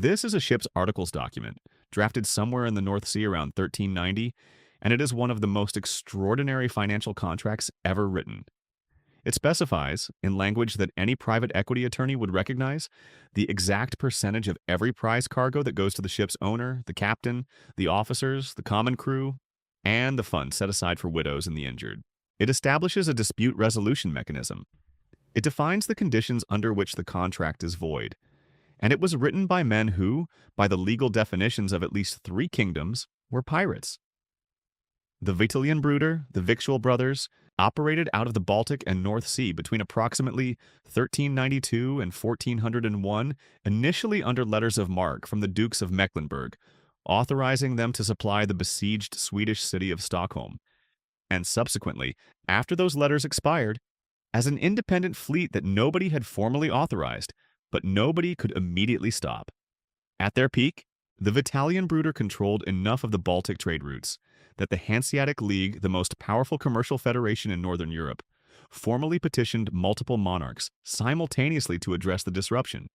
This is a ship's articles document, drafted somewhere in the North Sea around 1390, and it is one of the most extraordinary financial contracts ever written. It specifies, in language that any private equity attorney would recognize, the exact percentage of every prize cargo that goes to the ship's owner, the captain, the officers, the common crew, and the fund set aside for widows and the injured. It establishes a dispute resolution mechanism. It defines the conditions under which the contract is void, and it was written by men who, by the legal definitions of at least three kingdoms, were pirates. The Vitalienbrüder, the Victual brothers, operated out of the Baltic and North Sea between approximately 1392 and 1401, initially under letters of marque from the Dukes of Mecklenburg, authorizing them to supply the besieged Swedish city of Stockholm, and subsequently, after those letters expired, as an independent fleet that nobody had formally authorized, but nobody could immediately stop. At their peak, the Vitalienbrüder controlled enough of the Baltic trade routes that the Hanseatic League, the most powerful commercial federation in Northern Europe, formally petitioned multiple monarchs simultaneously to address the disruption.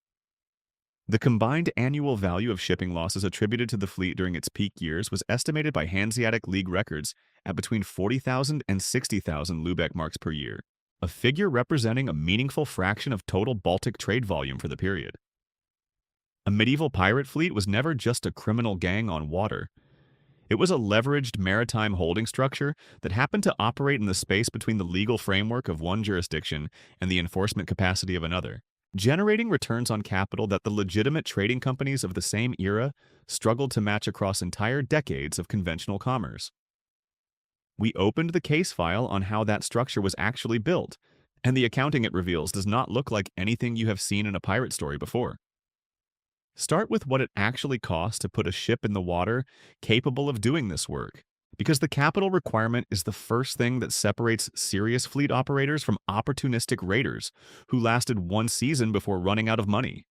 The combined annual value of shipping losses attributed to the fleet during its peak years was estimated by Hanseatic League records at between 40,000 and 60,000 Lübeck marks per year, a figure representing a meaningful fraction of total Baltic trade volume for the period. A medieval pirate fleet was never just a criminal gang on water. It was a leveraged maritime holding structure that happened to operate in the space between the legal framework of one jurisdiction and the enforcement capacity of another, generating returns on capital that the legitimate trading companies of the same era struggled to match across entire decades of conventional commerce. We opened the case file on how that structure was actually built, and the accounting it reveals does not look like anything you have seen in a pirate story before. Start with what it actually costs to put a ship in the water capable of doing this work, because the capital requirement is the first thing that separates serious fleet operators from opportunistic raiders who lasted one season before running out of money.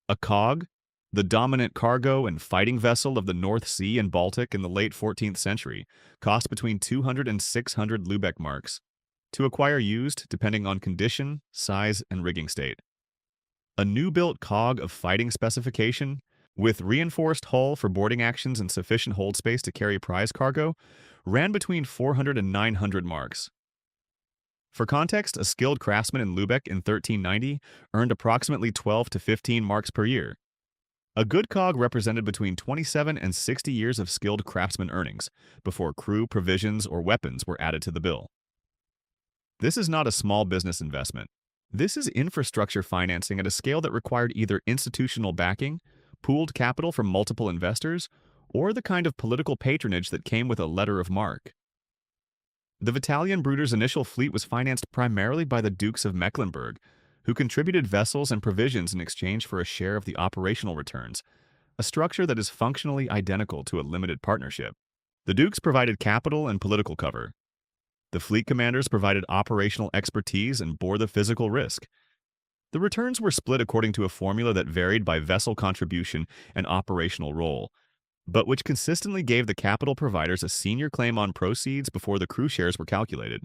A cog, the dominant cargo and fighting vessel of the North Sea and Baltic in the late 14th century, cost between 200 and 600 Lübeck marks, to acquire used depending on condition, size, and rigging state. A new-built cog of fighting specification, with reinforced hull for boarding actions and sufficient hold space to carry prize cargo, ran between 400 and 900 marks. For context, a skilled craftsman in Lübeck in 1390 earned approximately 12 to 15 marks per year. A good cog represented between 27 and 60 years of skilled craftsman earnings before crew, provisions, or weapons were added to the bill. This is not a small business investment. This is infrastructure financing at a scale that required either institutional backing, pooled capital from multiple investors, or the kind of political patronage that came with a letter of marque. The Vitalienbrüder's initial fleet was financed primarily by the Dukes of Mecklenburg, who contributed vessels and provisions in exchange for a share of the operational returns, a structure that is functionally identical to a limited partnership. The Dukes provided capital and political cover. The fleet commanders provided operational expertise and bore the physical risk. The returns were split according to a formula that varied by vessel contribution and operational role, but which consistently gave the capital providers a senior claim on proceeds before the crew shares were calculated.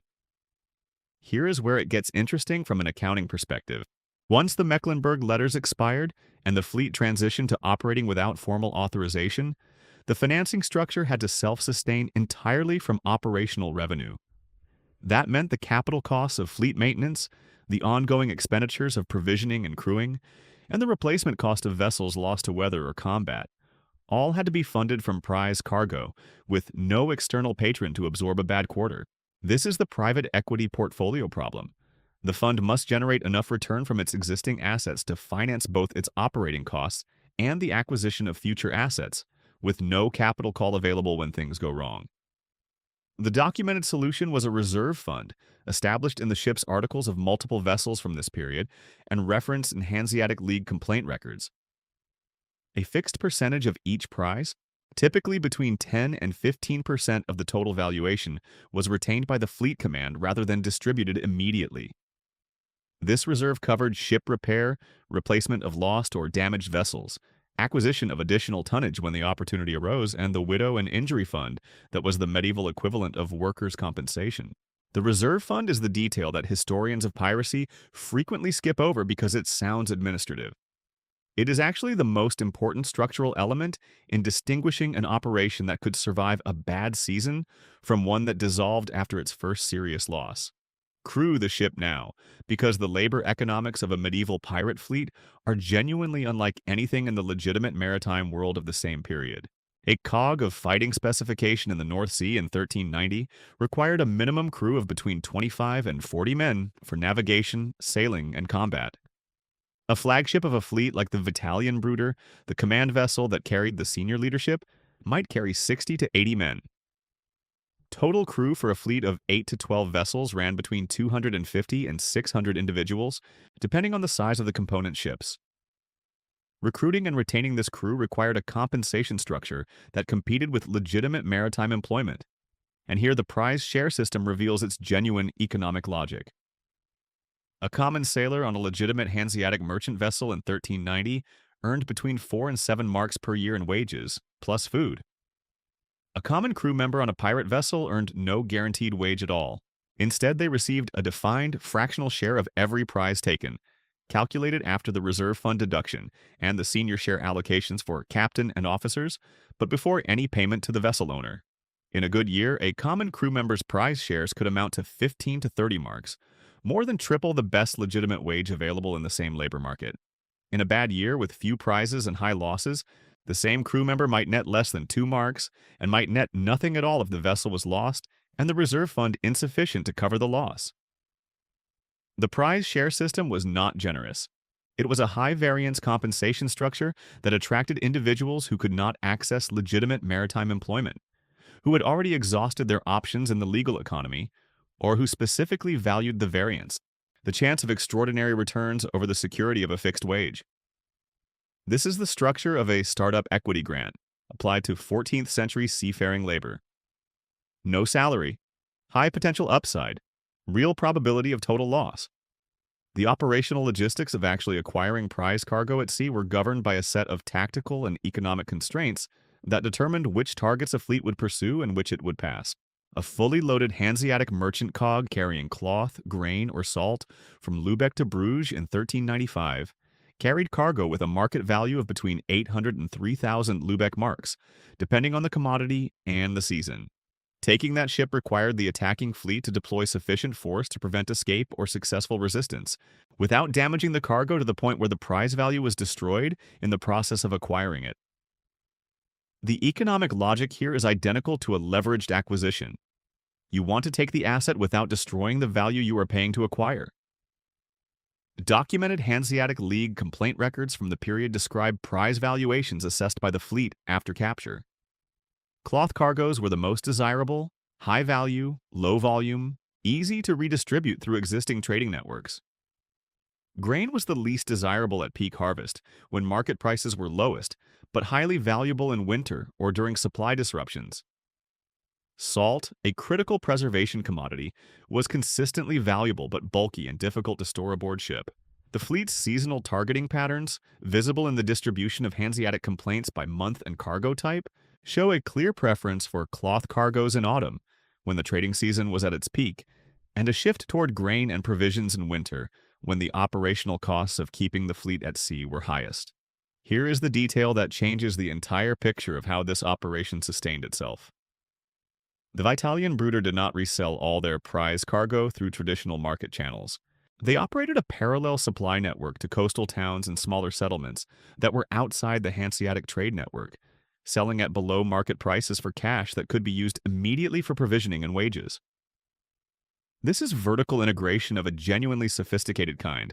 Here is where it gets interesting from an accounting perspective. Once the Mecklenburg letters expired and the fleet transitioned to operating without formal authorization, the financing structure had to self-sustain entirely from operational revenue. That meant the capital costs of fleet maintenance, the ongoing expenditures of provisioning and crewing, and the replacement cost of vessels lost to weather or combat, all had to be funded from prize cargo, with no external patron to absorb a bad quarter. This is the private equity portfolio problem. The fund must generate enough return from its existing assets to finance both its operating costs and the acquisition of future assets, with no capital call available when things go wrong. The documented solution was a reserve fund, established in the ship's articles of multiple vessels from this period and referenced in Hanseatic League complaint records. A fixed percentage of each prize, typically between 10 and 15% of the total valuation, was retained by the fleet command rather than distributed immediately. This reserve covered ship repair, replacement of lost or damaged vessels, acquisition of additional tonnage when the opportunity arose, and the widow and injury fund that was the medieval equivalent of workers' compensation. The reserve fund is the detail that historians of piracy frequently skip over because it sounds administrative. It is actually the most important structural element in distinguishing an operation that could survive a bad season from one that dissolved after its first serious loss. Crew the ship now, because the labor economics of a medieval pirate fleet are genuinely unlike anything in the legitimate maritime world of the same period. A cog of fighting specification in the North Sea in 1390 required a minimum crew of between 25 and 40 men for navigation, sailing, and combat. A flagship of a fleet like the Vitalienbruder, the command vessel that carried the senior leadership, might carry 60 to 80 men. Total crew for a fleet of 8 to 12 vessels ran between 250 and 600 individuals, depending on the size of the component ships. Recruiting and retaining this crew required a compensation structure that competed with legitimate maritime employment. And here the prize share system reveals its genuine economic logic. A common sailor on a legitimate Hanseatic merchant vessel in 1390 earned between 4 and 7 marks per year in wages, plus food. A common crew member on a pirate vessel earned no guaranteed wage at all. Instead, they received a defined fractional share of every prize taken, calculated after the reserve fund deduction and the senior share allocations for captain and officers, but before any payment to the vessel owner. In a good year, a common crew member's prize shares could amount to 15 to 30 marks, more than triple the best legitimate wage available in the same labor market. In a bad year with few prizes and high losses, the same crew member might net less than 2 marks and might net nothing at all if the vessel was lost and the reserve fund insufficient to cover the loss. The prize share system was not generous. It was a high-variance compensation structure that attracted individuals who could not access legitimate maritime employment, who had already exhausted their options in the legal economy, or who specifically valued the variance, the chance of extraordinary returns over the security of a fixed wage. This is the structure of a startup equity grant, applied to 14th century seafaring labor. No salary, high potential upside, real probability of total loss. The operational logistics of actually acquiring prize cargo at sea were governed by a set of tactical and economic constraints that determined which targets a fleet would pursue and which it would pass. A fully loaded Hanseatic merchant cog carrying cloth, grain, or salt from Lubeck to Bruges in 1395 carried cargo with a market value of between 800 and 3,000 Lubeck marks, depending on the commodity and the season. Taking that ship required the attacking fleet to deploy sufficient force to prevent escape or successful resistance, without damaging the cargo to the point where the prize value was destroyed in the process of acquiring it. The economic logic here is identical to a leveraged acquisition. You want to take the asset without destroying the value you are paying to acquire. Documented Hanseatic League complaint records from the period describe prize valuations assessed by the fleet after capture. Cloth cargoes were the most desirable, high value, low volume, easy to redistribute through existing trading networks. Grain was the least desirable at peak harvest, when market prices were lowest, but highly valuable in winter or during supply disruptions. Salt, a critical preservation commodity, was consistently valuable but bulky and difficult to store aboard ship. The fleet's seasonal targeting patterns, visible in the distribution of Hanseatic complaints by month and cargo type, show a clear preference for cloth cargoes in autumn, when the trading season was at its peak, and a shift toward grain and provisions in winter, when the operational costs of keeping the fleet at sea were highest. Here is the detail that changes the entire picture of how this operation sustained itself. The Vitalienbruder did not resell all their prize cargo through traditional market channels. They operated a parallel supply network to coastal towns and smaller settlements that were outside the Hanseatic trade network, selling at below market prices for cash that could be used immediately for provisioning and wages. This is vertical integration of a genuinely sophisticated kind,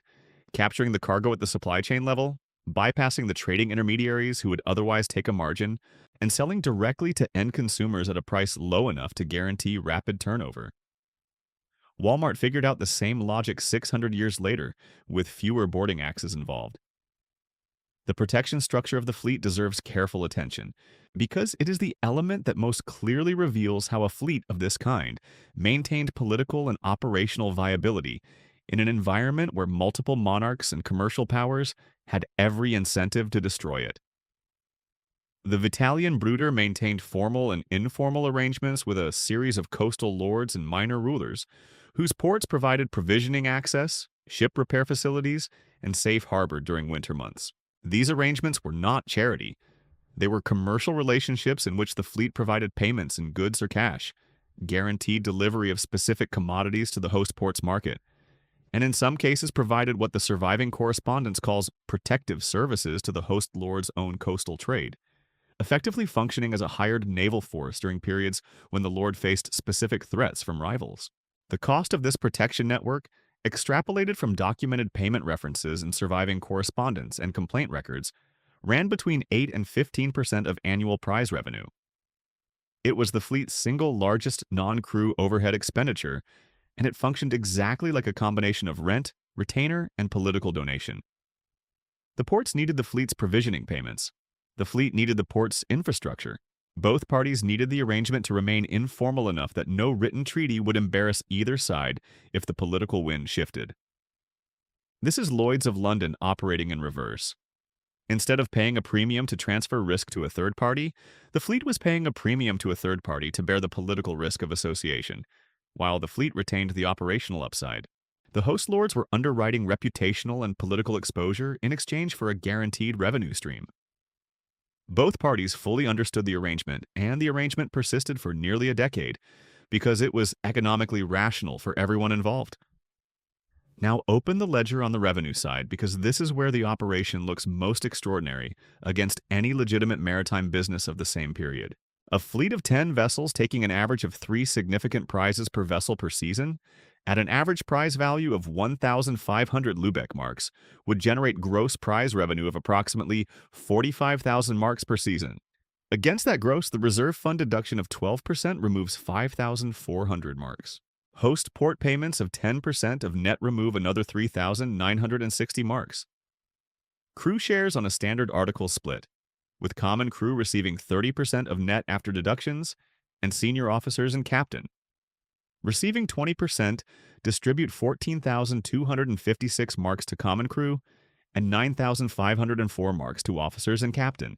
capturing the cargo at the supply chain level, bypassing the trading intermediaries who would otherwise take a margin, and selling directly to end consumers at a price low enough to guarantee rapid turnover. Walmart figured out the same logic 600 years later, with fewer boarding axes involved. The protection structure of the fleet deserves careful attention, because it is the element that most clearly reveals how a fleet of this kind maintained political and operational viability in an environment where multiple monarchs and commercial powers had every incentive to destroy it. The Vitalienbruder maintained formal and informal arrangements with a series of coastal lords and minor rulers, whose ports provided provisioning access, ship repair facilities, and safe harbor during winter months. These arrangements were not charity. They were commercial relationships in which the fleet provided payments in goods or cash, guaranteed delivery of specific commodities to the host port's market, and in some cases provided what the surviving correspondence calls protective services to the host lord's own coastal trade, effectively functioning as a hired naval force during periods when the lord faced specific threats from rivals. The cost of this protection network, extrapolated from documented payment references in surviving correspondence and complaint records, ran between 8 and 15% of annual prize revenue. It was the fleet's single largest non-crew overhead expenditure, and it functioned exactly like a combination of rent, retainer, and political donation. The ports needed the fleet's provisioning payments. The fleet needed the port's infrastructure. Both parties needed the arrangement to remain informal enough that no written treaty would embarrass either side if the political wind shifted. This is Lloyd's of London operating in reverse. Instead of paying a premium to transfer risk to a third party, the fleet was paying a premium to a third party to bear the political risk of association, while the fleet retained the operational upside. The host lords were underwriting reputational and political exposure in exchange for a guaranteed revenue stream. Both parties fully understood the arrangement, and the arrangement persisted for nearly a decade because it was economically rational for everyone involved. Now open the ledger on the revenue side, because this is where the operation looks most extraordinary against any legitimate maritime business of the same period. A fleet of 10 vessels taking an average of 3 significant prizes per vessel per season, at an average prize value of 1,500 Lübeck marks, would generate gross prize revenue of approximately 45,000 marks per season. Against that gross, the reserve fund deduction of 12% removes 5,400 marks. Host port payments of 10% of net remove another 3,960 marks. Crew shares on a standard article split, with common crew receiving 30% of net after deductions, and senior officers and captain. Receiving 20%, distribute 14,256 marks to common crew and 9,504 marks to officers and captain.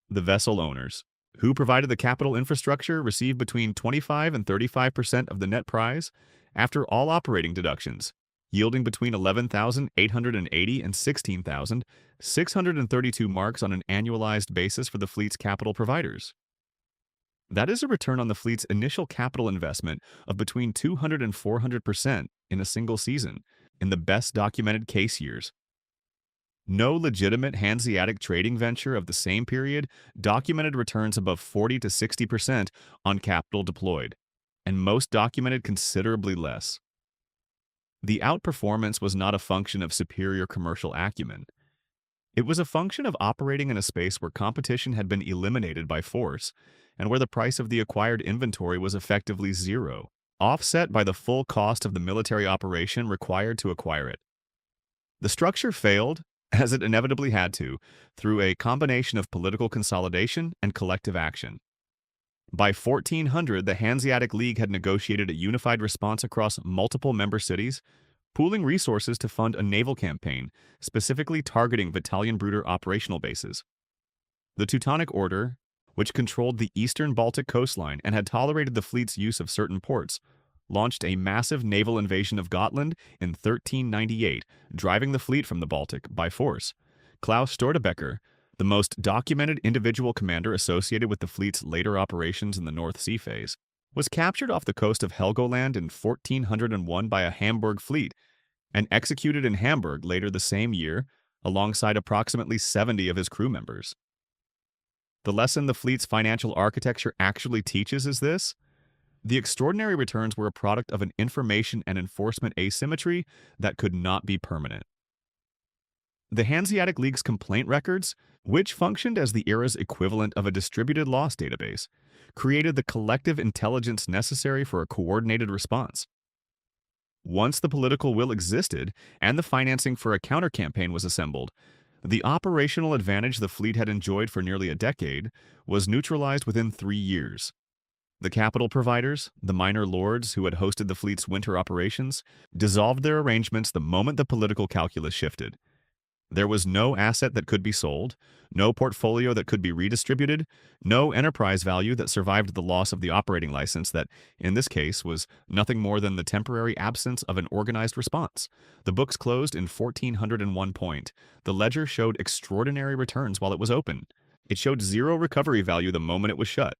The vessel owners, who provided the capital infrastructure, receive between 25 and 35% of the net prize after all operating deductions, yielding between 11,880 and 16,632 marks on an annualized basis for the fleet's capital providers. That is a return on the fleet's initial capital investment of between 200 and 400% in a single season, in the best documented case years. No legitimate Hanseatic trading venture of the same period documented returns above 40 to 60% on capital deployed, and most documented considerably less. The outperformance was not a function of superior commercial acumen. It was a function of operating in a space where competition had been eliminated by force, and where the price of the acquired inventory was effectively zero, offset by the full cost of the military operation required to acquire it. The structure failed, as it inevitably had to, through a combination of political consolidation and collective action. By 1400, the Hanseatic League had negotiated a unified response across multiple member cities, pooling resources to fund a naval campaign specifically targeting Vitalienbrüder operational bases. The Teutonic Order, which controlled the eastern Baltic coastline and had tolerated the fleet's use of certain ports, launched a massive naval invasion of Gotland in 1398, driving the fleet from the Baltic by force. Klaus Stortebeker, the most documented individual commander associated with the fleet's later operations in the North Sea phase, was captured off the coast of Helgoland in 1401 by a Hamburg fleet and executed in Hamburg later the same year alongside approximately 70 of his crew members. The lesson the fleet's financial architecture actually teaches is this: the extraordinary returns were a product of an information and enforcement asymmetry that could not be permanent. The Hanseatic League's complaint records, which functioned as the era's equivalent of a distributed loss database, created the collective intelligence necessary for a coordinated response. Once the political will existed and the financing for a counter-campaign was assembled, the operational advantage the fleet had enjoyed for nearly a decade was neutralized within 3 years. The capital providers, the minor lords who had hosted the fleet's winter operations, dissolved their arrangements the moment the political calculus shifted. There was no asset that could be sold, no portfolio that could be redistributed, no enterprise value that survived the loss of the operating license that, in this case, was nothing more than the temporary absence of an organized response. The books closed in 1401 point. The ledger showed extraordinary returns while it was open. It showed zero recovery value the moment it was shut.